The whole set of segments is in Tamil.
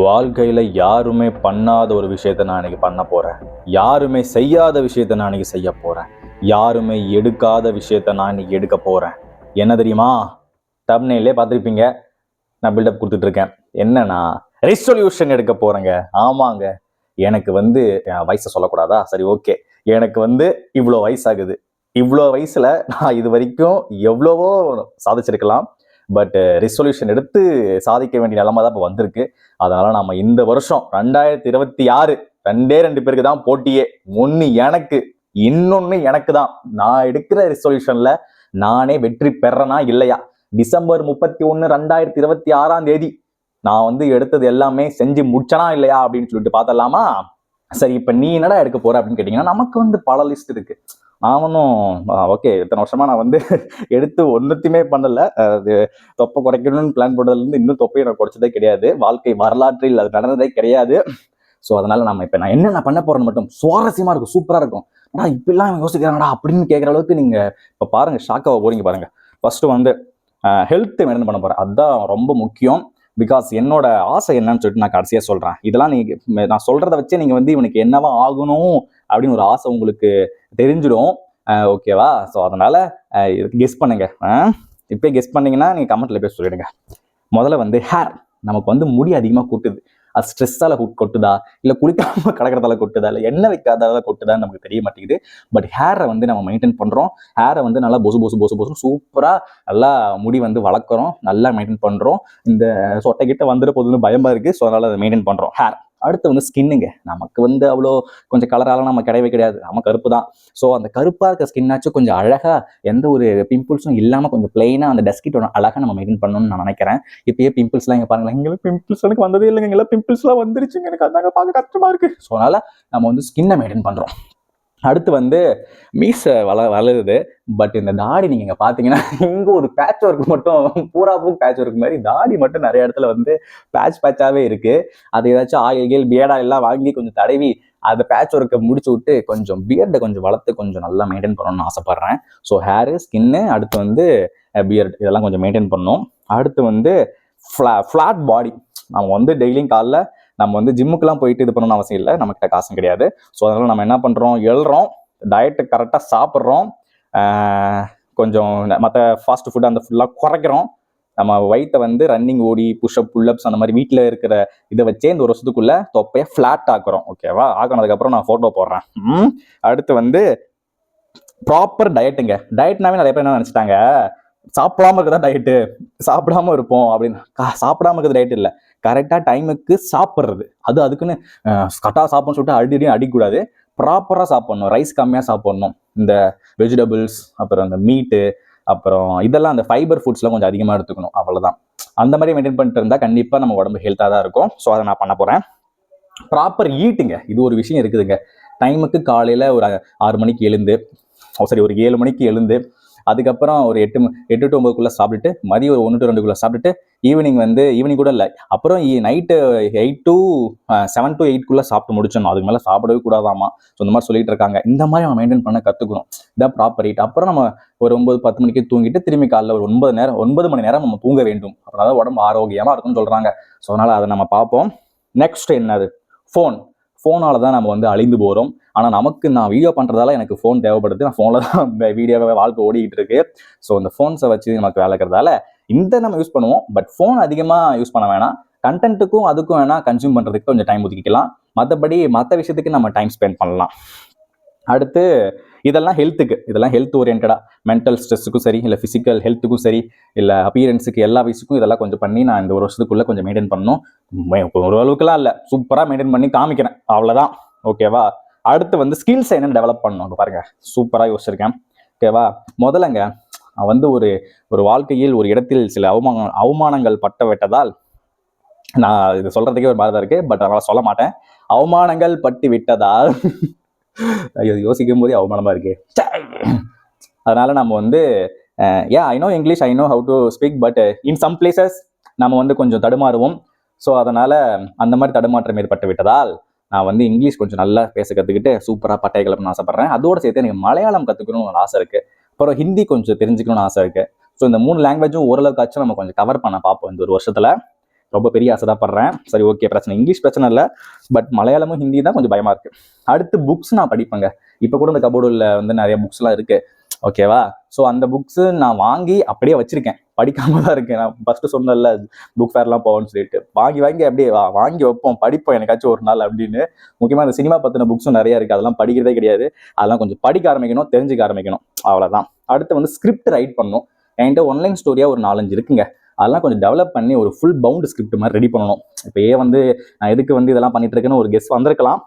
வாழ்க்கையில் யாருமே பண்ணாத ஒரு விஷயத்த நான் இன்னைக்கு பண்ண போகிறேன். யாருமே செய்யாத விஷயத்த நான் இன்னைக்கு செய்ய போகிறேன். யாருமே எடுக்காத விஷயத்த நான் இன்னைக்கு எடுக்க போகிறேன். என்ன தெரியுமா? தம்ப்நெயிலே பார்த்துருப்பீங்க. நான் பில்டப் கொடுத்துட்ருக்கேன். என்னன்னா ரெசல்யூஷன் எடுக்க போகிறேங்க. ஆமாங்க, எனக்கு வயசை சொல்லக்கூடாதா? சரி, ஓகே. எனக்கு இவ்வளோ வயசாகுது. இவ்வளோ வயசில் நான் இது வரைக்கும் எவ்வளவோ சாதிச்சிருக்கலாம். பட் ரெசல்யூஷன் எடுத்து சாதிக்க வேண்டிய நிலைமை தான் இப்போ வந்திருக்கு. அதனால நம்ம இந்த வருஷம் 2026 2 பேருக்கு தான் போட்டியே. ஒன்று எனக்கு, இன்னொன்று எனக்கு தான். நான் எடுக்கிற ரெசல்யூஷன்ல நானே வெற்றி பெறனா இல்லையா? டிசம்பர் 31 2026 நான் எடுத்தது எல்லாமே செஞ்சு முடிச்சனா இல்லையா அப்படின்னு சொல்லிட்டு பார்த்தலாமா? சரி, இப்ப நீ என்னடா எடுக்க போற அப்படின்னு கேட்டீங்கன்னா, நமக்கு பல லிஸ்ட் இருக்கு. நான் ஓகே, இத்தனை வருஷமா நான் எடுத்து ஒன்றுத்தையுமே பண்ணல. அது தொப்பை குறைக்கணும்னு பிளான் போட்டதுலேருந்து இன்னும் தொப்பையை நான் குறைச்சதே கிடையாது. வாழ்க்கை வரலாற்றில் அது நடந்ததே கிடையாது. ஸோ அதனால நான் என்னென்ன பண்ண போறேன்னு மட்டும் சுவாரஸ்யமா இருக்கும், சூப்பரா இருக்கும். ஆனா இப்பெல்லாம் யோசிக்கிறாங்கடா அப்படின்னு கேட்குற அளவுக்கு நீங்க இப்ப பாருங்க, ஷாக்காக போறீங்க பாருங்க. ஃபர்ஸ்ட் ஹெல்த் மெயின்டைன் பண்ண போறேன். அதுதான் ரொம்ப முக்கியம். பிகாஸ் என்னோட ஆசை என்னன்னு சொல்லிட்டு நான் கடைசியா சொல்றேன். இதெல்லாம் நான் சொல்றதை வச்சு நீங்க இவனுக்கு என்னவா ஆகணும் அப்படின்னு ஒரு ஆசை உங்களுக்கு தெரிஞ்சிடும். ஓகேவா? ஸோ அதனால கெஸ் பண்ணுங்க. இப்போ கெஸ் பண்ணீங்கன்னா நீங்க கமெண்ட்ல போய் சொல்லிடுங்க. முதல்ல ஹேர். நமக்கு முடி அதிகமாக கொட்டுது. அது ஸ்ட்ரெஸ்ஸால கொட்டுதா, இல்லை குளிக்காம கிடக்கிறதால கொட்டுதா, இல்லை எண்ணெய் வைக்காதால கொட்டுதான்னு நமக்கு தெரிய மாட்டேங்குது. பட் ஹேரை நம்ம மெயின்டைன் பண்றோம். ஹேரை நல்லா பொசு பொசு பொசு பொசு சூப்பரா நல்லா முடி வளர்க்குறோம், நல்லா மெயின்டைன் பண்றோம். இந்த சொட்டை கிட்ட வந்துட போதுன்னு பயமா இருக்கு. ஸோ அதனால அதை மெயின்டைன் பண்றோம். ஹேர். அடுத்து ஸ்கின்னுங்க. நமக்கு அவ்வளோ கொஞ்சம் கலரால நம்ம கிடையவே கிடையாது. நம்ம கருப்பு தான். ஸோ அந்த கருப்பா இருக்க ஸ்கின்னாச்சும் கொஞ்சம் அழகா, எந்த ஒரு பிம்பிள்ஸும் இல்லாம கொஞ்சம் பிளெயினா அந்த டஸ்கிட்டோட அழகா நம்ம மெயின்டைன் பண்ணணும்னு நான் நினைக்கிறேன். இப்பயே பிம்பிள்ஸ்லாம் இங்க பாருங்களேன். எங்களுக்கு பிம்பிள்ஸ் எனக்கு வந்ததே இல்லைங்க. எல்லாம் பிம்பிள்ஸ்லாம் வந்துருச்சுங்க. எனக்கு அதாங்க பார்க்க கஷ்டமா இருக்கு. ஸோ அதனால நம்ம ஸ்கின்னை மெயின்டைன் பண்றோம். அடுத்து மீசை வளருது. பட் இந்த தாடி நீங்க இங்க பாத்தீங்கன்னா, இங்க ஒரு பேட்ச் ஒர்க் மட்டும் பூராப்பும் பேட்ச் ஒர்க் மாதிரி தாடி மட்டும் நிறைய இடத்துல பேட்சாவே இருக்கு. அது ஏதாச்சும் ஆயில் பியர்டா எல்லாம் வாங்கி கொஞ்சம் தடவி அந்த பேட்ச் ஒர்க்கை முடிச்சு விட்டு கொஞ்சம் பியர்டை கொஞ்சம் வளர்த்து கொஞ்சம் நல்லா மெயின்டைன் பண்ணணும்னு ஆசைப்படுறேன். ஸோ ஹேரு, ஸ்கின்னு, அடுத்து பியர்ட், இதெல்லாம் கொஞ்சம் மெயின்டைன் பண்ணணும். அடுத்து ஃபிளாட் பாடி. நம்ம டெய்லியும் காலைல நம்ம ஜிம்முக்கெல்லாம் போயிட்டு இது பண்ணணும்னு அவசியம் இல்லை. நம்மகிட்ட காசும் கிடையாது. ஸோ அதனால நம்ம என்ன பண்றோம், எழுறோம், டயட்டு கரெக்டாக சாப்பிட்றோம், கொஞ்சம் மற்ற ஃபாஸ்ட் ஃபுட் அந்த ஃபுல்லாக குறைக்கிறோம். நம்ம வயிற்றை ரன்னிங், ஓடி, புஷ்அப், புல்லப்ஸ் அந்த மாதிரி வீட்டில் இருக்கிற இதை வச்சே இந்த ஒரு வருஷத்துக்குள்ள தொப்பையை ஃபிளாட் ஆக்குறோம். ஓகேவா? ஆக்கினதுக்கப்புறம் நான் ஃபோட்டோ போடுறேன். அடுத்து ப்ராப்பர் டயட்டுங்க. டயட்னாவே நிறைய பேர் என்ன நினச்சிட்டாங்க, சாப்பிடாம இருக்கதான் டயட்டு, சாப்பிடாம இருப்போம் அப்படின்னு. சாப்பிடாம இருக்கிறது டயட் இல்லை. கரெக்டாக டைமுக்கு சாப்பிட்றது. அதுக்குன்னு கரெக்டாக சாப்பிட்ணும்னு சொல்லிட்டு அடிக்கக்கூடாது. ப்ராப்பராக சாப்பிட்ணும். ரைஸ் கம்மியாக சாப்பிட்ணும். இந்த வெஜிடபிள்ஸ், அப்புறம் இந்த மீட்டு, அப்புறம் இதெல்லாம் அந்த ஃபைபர் ஃபுட்ஸ்லாம் கொஞ்சம் அதிகமாக எடுத்துக்கணும். அவ்வளோதான். அந்த மாதிரி மெயின்டைன் பண்ணிட்டு இருந்தால் கண்டிப்பாக நம்ம உடம்பு ஹெல்த்தாக தான் இருக்கும். ஸோ அதை நான் பண்ண போகிறேன். ப்ராப்பர் ஈட்டுங்க. இது ஒரு விஷயம் இருக்குதுங்க. டைமுக்கு காலையில் ஒரு 6 மணிக்கு எழுந்து, ஒரு 7 மணிக்கு எழுந்து, அதுக்கப்புறம் ஒரு 8 to 9 சாப்பிட்டுட்டு, மதியம் ஒரு 1 to 2 சாப்பிட்டுட்டு, ஈவினிங் கூட இல்லை, அப்புறம் நைட்டு 8 to 7 to 8 சாப்பிட்டு முடிச்சிடணும். அதுக்கு மேலே சாப்பிடவே கூடாதாமா. ஸோ இந்த மாதிரி சொல்லிட்டு இருக்காங்க. இந்த மாதிரி நம்ம மெயின்டைன் பண்ண கற்றுக்கணும். இதான் ப்ராப்பர் ஈட். அப்புறம் நம்ம ஒரு 9-10 மணிக்கு தூங்கிட்டு திரும்பி காலைல ஒரு 9 மணி நேரம் நம்ம தூங்க வேண்டும். அப்படின்னா தான் உடம்பு ஆரோக்கியமாக இருக்கும்னு சொல்கிறாங்க. ஸோ அதனால் அதை நம்ம பார்ப்போம். நெக்ஸ்ட் என்னது? ஃபோனால தான் நம்ம அழிந்து போகிறோம். ஆனால் நான் வீடியோ பண்ணுறதால எனக்கு ஃபோன் தேவைப்படுது. நான் ஃபோனில் தான் வீடியோவை வாழ்க்கை ஓடிக்கிட்டு இருக்கு. ஸோ இந்த ஃபோன்ஸை வச்சு நமக்கு வேலை இருக்கிறதால நம்ம யூஸ் பண்ணுவோம். பட் ஃபோன் அதிகமாக யூஸ் பண்ண வேணாம். கண்டென்ட்டுக்கும் அதுக்கும் வேணால் கன்சியூம் பண்ணுறதுக்கு கொஞ்சம் டைம் ஒதுக்கிக்கலாம். மற்றபடி மற்ற விஷயத்துக்கு நம்ம டைம் ஸ்பெண்ட் பண்ணலாம். அடுத்து இதெல்லாம் ஹெல்த் ஓரியன்டா, மென்டல் ஸ்ட்ரெஸ்ஸுக்கும் சரி, இல்லை ஃபிசிக்கல் ஹெல்த்துக்கும் சரி, இல்லை அப்பியரன்ஸுக்கு, எல்லா விஷயத்துக்கும் இதெல்லாம் கொஞ்சம் பண்ணி நான் இந்த ஒரு வருஷத்துக்குள்ள கொஞ்சம் மெயின்டைன் பண்ணணும். ஒரு அளவுக்குலாம் இல்லை, சூப்பராக மெயின்டைன் பண்ணி காமிக்கிறேன். அவ்வளோதான். ஓகேவா? அடுத்து ஸ்கில்ஸ் என்னன்னு டெவலப் பண்ணணும். பாருங்க, சூப்பராக யோசிச்சிருக்கேன். ஓகேவா? முதல்லங்க ஒரு வாழ்க்கையில் ஒரு இடத்தில் சில அவமானங்கள் விட்டதால், நான் இது சொல்றதுக்கே ஒரு மாதிரி தான் இருக்கு. பட் அதனால சொல்ல மாட்டேன். அவமானங்கள் பட்டு விட்டதால் ஐயோ, யோசிக்கும் போதே அவமானமா இருக்கு. அதனால நம்ம I know English, I know how to speak, but in some places நம்ம கொஞ்சம் தடுமாறுவோம். ஸோ அதனால அந்த மாதிரி தடுமாற்றம் ஏற்பட்டு விட்டதால் நான் இங்கிலீஷ் கொஞ்சம் நல்லா பேச கற்றுக்கிட்டு சூப்பராக பட்டை கிளப்பணும்னு ஆசைப்படுறேன். அதோடு சேர்த்து எனக்கு மலையாளம் கற்றுக்கணும்னு ஒரு ஆசை இருக்கு. அப்புறம் ஹிந்தி கொஞ்சம் தெரிஞ்சுக்கணும்னு ஆசை இருக்கு. ஸோ இந்த 3 லாங்குவேஜும் ஓரளவுக்காச்சும் நம்ம கொஞ்சம் கவர் பண்ண பார்ப்போம் இந்த ஒரு வருஷத்துல. ரொம்ப பெரிய ஆசை தான் படுறேன். சரி ஓகே, பிரச்சனை இங்கிலீஷ் பிரச்சனை இல்லை, பட் மலையாளமும் ஹிந்தி தான் கொஞ்சம் பயமாக இருக்குது. அடுத்து புக்ஸ் நான் படிப்பேங்க. இப்போ கூட இந்த கபோர்டில் வந்து நிறைய புக்ஸ்லாம் இருக்குது, ஓகேவா? ஸோ அந்த புக்ஸு நான் வாங்கி அப்படியே வச்சுருக்கேன், படிக்காம தான் இருக்கேன். நான் ஃபஸ்ட்டு சொன்னல புக் ஃபேர்லாம் போவோம்னு சொல்லிட்டு வாங்கி அப்படியே வாங்கி வைப்போம், படிப்போம் எனக்காச்சும் ஒரு நாள் அப்படின்னு. முக்கியமாக அந்த சினிமா பற்றின புக்ஸும் நிறையா இருக்குது, அதெல்லாம் படிக்கிறதே கிடையாது. அதெல்லாம் கொஞ்சம் படிக்க ஆரம்பிக்கணும், தெரிஞ்சுக்க ஆரம்பிக்கணும், அவ்வளோதான். அடுத்து வந்து ஸ்கிரிப்ட் ரைட் பண்ணணும். என்கிட்ட ஒன்லைன் ஸ்டோரியாக ஒரு 4-5 இருக்குங்க. அதெல்லாம் கொஞ்சம் டெவலப் பண்ணி ஒரு ஃபுல் பவுண்ட் ஸ்கிரிப்ட் மாதிரி ரெடி பண்ணணும். இப்போ வந்து நான் எதுக்கு வந்து இதெல்லாம் பண்ணிட்டு இருக்கேன்னு ஒரு கெஸ் வந்திருக்கலாம்.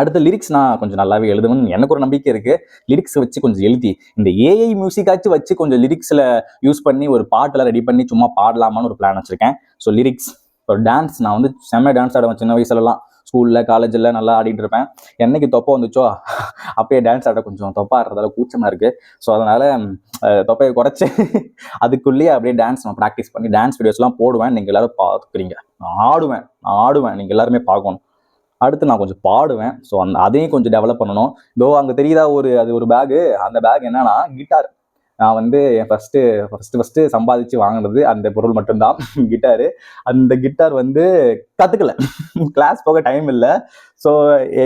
அடுத்த லிரிக்ஸ் நான் கொஞ்சம் நல்லாவே எழுதுவேன்னு எனக்கு ஒரு நம்பிக்கை இருக்கு. லிரிக்ஸ் வச்சு கொஞ்சம் எழுதி இந்த ஏஐ மியூசிக்காச்சும் வச்சு கொஞ்சம் லிரிக்ஸில் யூஸ் பண்ணி ஒரு பாட்டெல்லாம் ரெடி பண்ணி சும்மா பாடலாமான்னு ஒரு பிளான் வச்சிருக்கேன். ஸோ லிரிக்ஸ், ஒரு டான்ஸ், நான் வந்து செம்ம டான்ஸ் ஆடுவேன் சின்ன வயசுலலாம். ஸ்கூலில் காலேஜில் நல்லா ஆடிட்டு இருப்பேன். என்னைக்கு தொப்பை வந்துச்சோ அப்பயே டான்ஸ் ஆட கொஞ்சம் தொப்பை ஆடுறதால கூச்சமாக இருக்குது. ஸோ அதனால் தொப்பையை குறைச்சி அதுக்குள்ளேயே அப்படியே டான்ஸ் நான் ப்ராக்டிஸ் பண்ணி டான்ஸ் வீடியோஸ்லாம் போடுவேன். நீங்கள் எல்லோரும் பார்த்துக்கிறீங்க. நான் ஆடுவேன், நீங்கள் எல்லாருமே பார்க்கணும். அடுத்து நான் கொஞ்சம் பாடுவேன். ஸோ அதையும் கொஞ்சம் டெவலப் பண்ணணும். இதோ அங்கே தெரியுதா அது ஒரு பேகு, அந்த பேக் என்னன்னா கிட்டார். நான் வந்து என் ஃபஸ்ட்டு சம்பாதிச்சு வாங்கினது அந்த பொருள் மட்டும்தான், கிட்டாரு. அந்த கிட்டார் வந்து கற்றுக்கல, கிளாஸ் போக டைம் இல்லை. ஸோ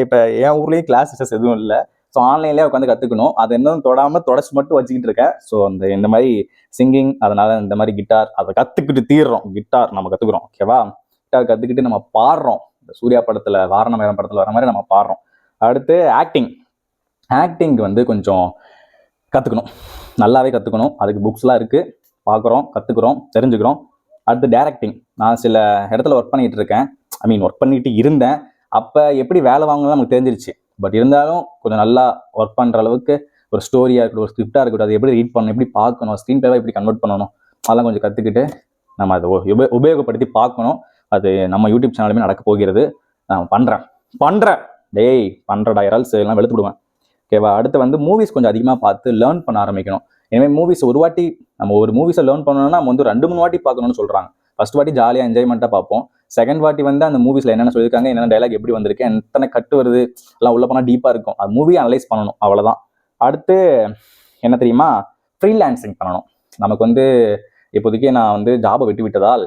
இப்போ என் ஊர்லேயும் கிளாஸஸ் எதுவும் இல்லை. ஸோ ஆன்லைன்லேயே உட்காந்து கற்றுக்கணும். அதை இன்னும் தொடச்சி மட்டும் வச்சுக்கிட்டு இருக்கேன். ஸோ இந்த மாதிரி சிங்கிங், அதனால் இந்த மாதிரி கிட்டார் அதை கற்றுக்கிட்டு தீர்றோம். கிட்டார் நம்ம கற்றுக்குறோம், ஓகேவா? கிட்டார் கற்றுக்கிட்டு நம்ம பாடுறோம். இந்த சூர்யா படத்தில் வாரணம் படத்தில் வர மாதிரி நம்ம பாடுறோம். அடுத்து ஆக்டிங் வந்து கொஞ்சம் கற்றுக்கணும், நல்லாவே கற்றுக்கணும். அதுக்கு புக்ஸ்லாம் இருக்குது, பார்க்குறோம், கற்றுக்குறோம், தெரிஞ்சுக்கிறோம். அடுத்து டைரக்டிங், நான் சில இடத்துல ஒர்க் பண்ணிட்டு இருந்தேன். அப்போ எப்படி வேலை வாங்கணும்னு நமக்கு தெரிஞ்சிருச்சு. பட் இருந்தாலும் கொஞ்சம் நல்லா ஒர்க் பண்ணுற அளவுக்கு ஒரு ஸ்டோரியாக இருக்கட்டும், ஒரு ஸ்கிரிப்டாக இருக்கட்டும், அது எப்படி ரீட் பண்ணணும், எப்படி பார்க்கணும், ஸ்க்ரீன் பிளேவாக எப்படி கன்வெர்ட் பண்ணணும், அதெல்லாம் கொஞ்சம் கற்றுக்கிட்டு நம்ம அதை உபயோகப்படுத்தி பார்க்கணும். அது நம்ம யூடியூப் சேனலுமே நடக்க போகிறது. நான் பண்ணுறேன் பண்ணுறடா எரால்ஸ் எல்லாம் வெளுத்து விடுவேன், ஓகேவா? அடுத்து வந்து மூவிஸ் கொஞ்சம் அதிகமாக பார்த்து லேர்ன் பண்ண ஆரம்பிக்கணும். எனவே மூவிஸ் ஒரு வாட்டி நம்ம ஒரு மூவிஸை லேர்ன் பண்ணணும்னா நம்ம வந்து 2-3 வாட்டி பார்க்கணும்னு சொல்கிறாங்க. ஃபர்ஸ்ட் வாட்டி ஜாலியாக என்ஜாய்மெண்ட்டாக பார்ப்போம். செகண்ட் வாட்டி வந்து அந்த மூவிஸில் என்னென்ன சொல்லியிருக்காங்க, என்னென்ன டைலாக் எப்படி வந்திருக்கு, எத்தனை கட்டு வருது, எல்லாம் உள்ள போனால் டீப்பாக இருக்கும். அது மூவியை அனலைஸ் பண்ணணும், அவ்வளோதான். அடுத்து என்ன தெரியுமா, ஃப்ரீலான்சிங் பண்ணணும். நமக்கு வந்து இப்போதைக்கு நான் வந்து ஜாபை விட்டதால்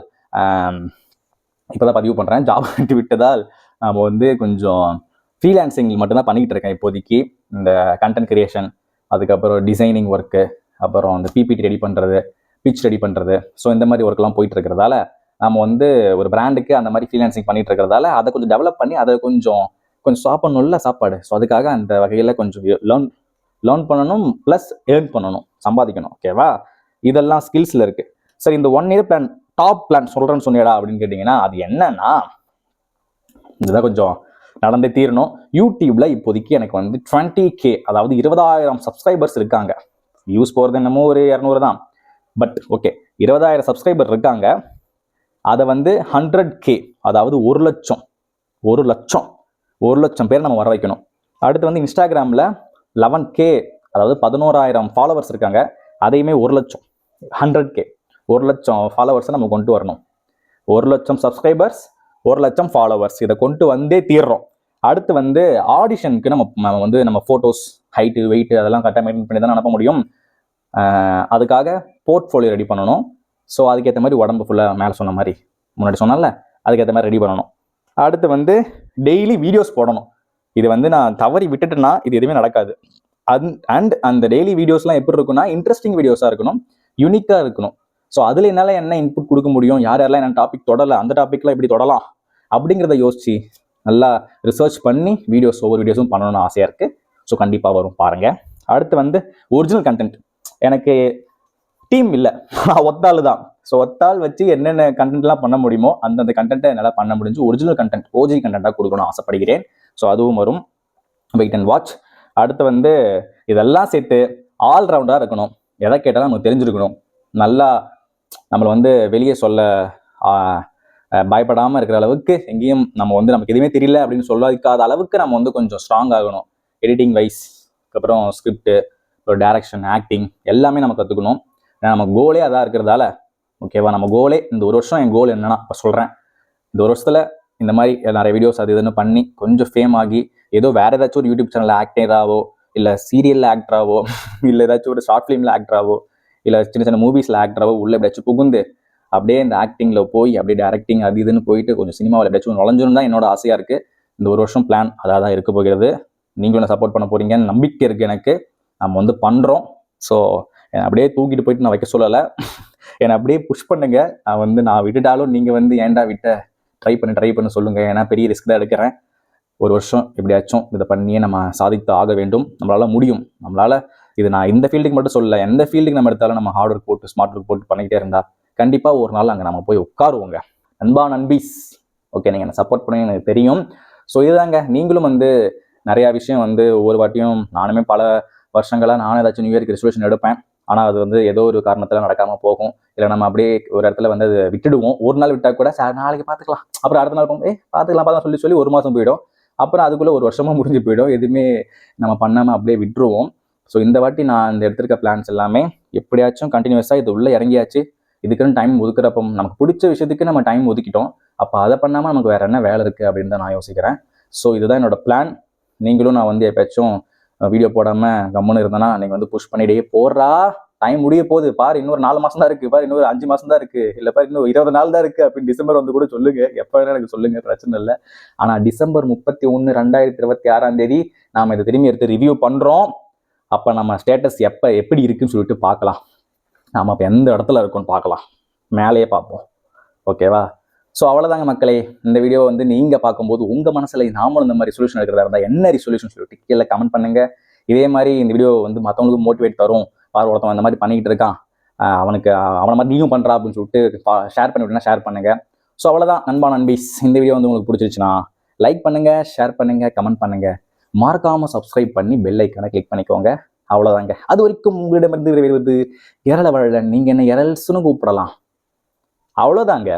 இப்போதான் பதிவு பண்ணுறேன். ஜாப் விட்டதால் நம்ம வந்து கொஞ்சம் ஃப்ரீலான்சிங் மட்டும்தான் பண்ணிக்கிட்டு இருக்கேன் இப்போதைக்கு. இந்த கண்டென்ட் கிரியேஷன், அதுக்கப்புறம் டிசைனிங் ஒர்க்கு, அப்புறம் இந்த பிபிடி ரெடி பண்ணுறது, பிச் ரெடி பண்ணுறது. ஸோ இந்த மாதிரி ஒர்க்லாம் போயிட்டு இருக்கிறதால நம்ம வந்து ஒரு பிராண்டுக்கு அந்த மாதிரி ஃப்ரீலான்சிங் பண்ணிட்டு இருக்கிறதால அதை கொஞ்சம் டெவலப் பண்ணி அதை கொஞ்சம் சாப்பிடணும்ல சாப்பாடு. ஸோ அதுக்காக அந்த வகையில் கொஞ்சம் லேர்ன் பண்ணணும், ப்ளஸ் ஏர்ன் பண்ணணும், சம்பாதிக்கணும், ஓகேவா? இதெல்லாம் ஸ்கில்ஸில் இருக்குது. சரி, இந்த 1 இயர் பிளான், டாப் பிளான் சொல்கிறேன்னு சொன்னியடா அப்படின்னு கேட்டிங்கன்னா, அது என்னன்னா இதுதான் கொஞ்சம் நடந்தே தீரணும். யூடியூப்ல இப்போதைக்கு எனக்கு வந்து 20K, அதாவது 20,000 சப்ஸ்கிரைபர்ஸ் இருக்காங்க. வியூஸ் போகிறது என்னமோ ஒரு 200 தான், பட் ஓகே, 20,000 சப்ஸ்கிரைபர் இருக்காங்க. அதை வந்து 100K, அதாவது 1 லட்சம் பேர் நம்ம வர வைக்கணும். அடுத்து வந்து இன்ஸ்டாகிராமில் 11K, அதாவது 11,000 ஃபாலோவர்ஸ் இருக்காங்க. அதையுமே 1 லட்சம், 100K, 1 லட்சம் ஃபாலோவர்ஸை நம்ம கொண்டு வரணும். 1 லட்சம் சப்ஸ்கிரைபர்ஸ், 1 லட்சம் ஃபாலோவர்ஸ், இதை கொண்டு வந்தே தீர்றோம். அடுத்து வந்து ஆடிஷனுக்கு நம்ம ஃபோட்டோஸ், ஹைட்டு, வெயிட்டு அதெல்லாம் கரெக்டாக மெயின்டைன் பண்ணி தான் அனுப்ப முடியும். அதுக்காக போர்ட்ஃபோலியோ ரெடி பண்ணணும். ஸோ அதுக்கேற்ற மாதிரி உடம்பு ஃபுல்லாக மேலே சொன்ன மாதிரி முன்னாடி சொன்னால அதுக்கேற்ற மாதிரி ரெடி பண்ணணும். அடுத்து வந்து டெய்லி வீடியோஸ் போடணும். இது வந்து நான் தவறி விட்டுட்டேன்னா இது எதுவுமே நடக்காது. அண்ட் அந்த டெய்லி வீடியோஸ்லாம் எப்படி இருக்குன்னா, இன்ட்ரெஸ்டிங் வீடியோஸாக இருக்கணும், யூனிக்காக இருக்கணும். ஸோ அதில் என்னால் என்ன இன்புட் கொடுக்க முடியும், யாரெல்லாம் என்ன டாபிக் தொடலை, அந்த டாப்பிக்லாம் எப்படி தொடலாம் அப்படிங்கிறத யோசிச்சு நல்லா ரிசர்ச் பண்ணி ஒவ்வொரு வீடியோஸும் பண்ணணும்னு ஆசையாக இருக்குது. ஸோ கண்டிப்பாக வரும், பாருங்கள். அடுத்து வந்து ஒரிஜினல் கண்டென்ட். எனக்கு டீம் இல்லை, நான் ஒத்தாள் தான். ஸோ ஒத்தாள் வச்சு என்னென்ன கண்டென்ட்லாம் பண்ண முடியுமோ அந்தந்த கண்டென்ட்டை என்னால் பண்ண முடிஞ்சு ஒரிஜினல் கண்டென்ட், ஓஜி கண்டென்ட்டாக கொடுக்கணும்னு ஆசைப்படுகிறேன். ஸோ அதுவும் வரும், வெயிட் அண்ட் வாட்ச். அடுத்து வந்து இதெல்லாம் சேர்த்து ஆல்ரவுண்டாக இருக்கணும். எதை கேட்டாலும் நமக்கு தெரிஞ்சிருக்கணும். நல்லா நம்மளை வந்து வெளியே சொல்ல பயப்படாமல் இருக்கிற அளவுக்கு, எங்கேயும் நமக்கு எதுவுமே தெரியல அப்படின்னு சொல்லாத அளவுக்கு நம்ம வந்து கொஞ்சம் ஸ்ட்ராங் ஆகணும். எடிட்டிங் வைஸ், அப்புறம் ஸ்கிரிப்ட், ஒரு டைரக்ஷன், ஆக்டிங் எல்லாமே நம்ம கற்றுக்கணும். நம்ம கோலே அதாக இருக்கிறதால, ஓகேவா? நம்ம கோலே இந்த ஒரு வருஷம், என் கோல் என்னன்னா இப்போ சொல்கிறேன், இந்த ஒரு வருஷத்தில் இந்த மாதிரி நிறைய வீடியோஸ் அது இதுன்னு பண்ணி கொஞ்சம் ஃபேம் ஆகி, ஏதோ வேறு ஏதாச்சும் ஒரு யூடியூப் சேனலில் ஆக்டராவோ, இல்லை சீரியலில் ஆக்டராவோ, இல்லை ஏதாச்சும் ஒரு ஷார்ட் ஃபிலிமில் ஆக்டராவோ, இல்லை சின்ன சின்ன மூவிஸில் ஆக்டராவோ உள்ள எப்படியாச்சும் புகுந்து அப்படியே இந்த ஆக்டிங்கில் போய் அப்படியே டேரக்டிங் அது இதுன்னு போயிட்டு கொஞ்சம் சினிமாவில் எப்படியாச்சும் நுழைஞ்சிரும் தான் என்னோட ஆசையாக இருக்குது. இந்த ஒரு வருஷம் பிளான் அதாக தான் இருக்க போகிறது. நீங்களும் என்ன சப்போர்ட் பண்ண போகிறீங்கன்னு நம்பிக்கை இருக்குது எனக்கு. நம்ம வந்து பண்ணுறோம். ஸோ என்னை அப்படியே தூக்கிட்டு போயிட்டு நான் வைக்க சொல்லலை, என்னை அப்படியே புஷ் பண்ணுங்க. நான் விட்டுட்டாலும் நீங்கள் வந்து ஏன்டா விட்ட, ட்ரை பண்ணி சொல்லுங்கள். ஏன்னா பெரிய ரிஸ்க் தான் எடுக்கிறேன். ஒரு வருஷம் எப்படியாச்சும் இதை பண்ணியே நம்ம சாதித்து ஆக வேண்டும். நம்மளால் முடியும். இது நான் இந்த ஃபீல்டுக்கு மட்டும் சொல்லலை, எந்த ஃபீல்டுக்கு நம்ம எடுத்தாலும் நம்ம ஹார்ட் ஒர்க் போட்டு ஸ்மார்ட் ஒர்க் போட்டு பண்ணிக்கிட்டே இருந்தால் கண்டிப்பாக ஒரு நாள் அங்கே நம்ம போய் உட்காருவோங்க. நண்பா நண்பீஸ், ஓகே, நீங்கள் என்னை சப்போர்ட் பண்ணி எனக்கு தெரியும். ஸோ இதுதாங்க, நீங்களும் வந்து நிறையா விஷயம் வந்து ஒவ்வொரு வாட்டியும் நானுமே பல வருஷங்களாக நானும் ஏதாச்சும் நியூ இயர்க்கு ரெசல்யூஷன் எடுப்பேன். ஆனால் அது வந்து ஏதோ ஒரு காரணத்தில் நடக்காமல் போகும். இல்லை நம்ம அப்படியே ஒரு இடத்துல வந்து அதை விட்டுடுவோம். ஒரு நாள் விட்டால் கூட சார் நாளைக்கு பார்த்துக்கலாம், அப்புறம் அடுத்த நாள் பார்த்துக்கலாம் சொல்லி ஒரு மாதம் போயிடும். அப்புறம் அதுக்குள்ளே ஒரு வருஷமாக முடிஞ்சு போயிடும். எதுவுமே நம்ம பண்ணாமல் அப்படியே விட்டுருவோம். ஸோ இந்த வாட்டி நான் இந்த எடுத்திருக்க பிளான்ஸ் எல்லாமே எப்படியாச்சும் கண்டினியூஸாக இது உள்ளே இறங்கியாச்சு. இதுக்குன்னு டைம் ஒதுக்குறப்போ நமக்கு பிடிச்ச விஷயத்துக்கு நம்ம டைம் ஒதுக்கிட்டோம். அப்போ அதை பண்ணாமல் நமக்கு வேறு என்ன வேலை இருக்குது அப்படின்னு தான் நான் யோசிக்கிறேன். ஸோ இதுதான் என்னோட பிளான். நீங்களும் நான் வந்து எப்பயாச்சும் வீடியோ போடாமல் கம்முன்னு இருந்தேன்னா நீங்கள் வந்து புஷ் பண்ணிட்டே போடுறா, டைம் முடிய போகுது பாரு, இன்னொரு 4 மாதம் தான் இருக்குது பாரு, இன்னொரு 5 மாதம் தான் இருக்குது, இல்லை பாரு இன்னும் 20 நாள் தான் இருக்குது அப்படின்னு டிசம்பர் வந்து கூட சொல்லுங்கள். எப்போ வேணால் எனக்கு சொல்லுங்கள், பிரச்சனை இல்லை. ஆனால் டிசம்பர் 31, 2026 நாம் இதை திரும்பி எடுத்து ரிவ்யூ பண்ணுறோம். அப்போ நம்ம ஸ்டேட்டஸ் எப்படி இருக்குன்னு சொல்லிட்டு பார்க்கலாம். நாம் அப்போ எந்த இடத்துல இருக்கோன்னு பார்க்கலாம், மேலேயே பார்ப்போம். ஓகேவா? ஸோ அவ்வளோதாங்க மக்களே. இந்த வீடியோ வந்து நீங்கள் பார்க்கும்போது உங்கள் மனசில் நாமளும் இந்த மாதிரி சொல்யூஷன் எடுக்கிறதா இருந்தால் என்ன சொல்யூஷன் சொல்லிட்டு கீழே கமெண்ட் பண்ணுங்கள். இதே மாதிரி இந்த வீடியோ வந்து மற்றவங்களுக்கு மோட்டிவேட் தரும். ஒருத்தவன் இந்த மாதிரி பண்ணிக்கிட்டு இருக்கான், அவனை மாதிரி நீயும் பண்ணுறா அப்படின்னு சொல்லிட்டு ஷேர் பண்ணி விட்டுனா ஷேர் பண்ணுங்கள். ஸோ அவ்வளோதான் நண்பா நண்பீஸ். இந்த வீடியோ வந்து உங்களுக்கு பிடிச்சிருச்சுன்னா லைக் பண்ணுங்கள், ஷேர் பண்ணுங்கள், கமெண்ட் பண்ணுங்கள். மறக்காமல் சப்ஸ்கிரைப் பண்ணி பெல் ஐக்கானை கிளிக் பண்ணிக்கோங்க. அவ்வளோதாங்க. அது வரைக்கும் உங்களிடமிருந்து விரைவது எரள வழலன். நீங்கள் என்ன எரல்ஸ்னு கூப்பிடலாம். அவ்வளோதாங்க.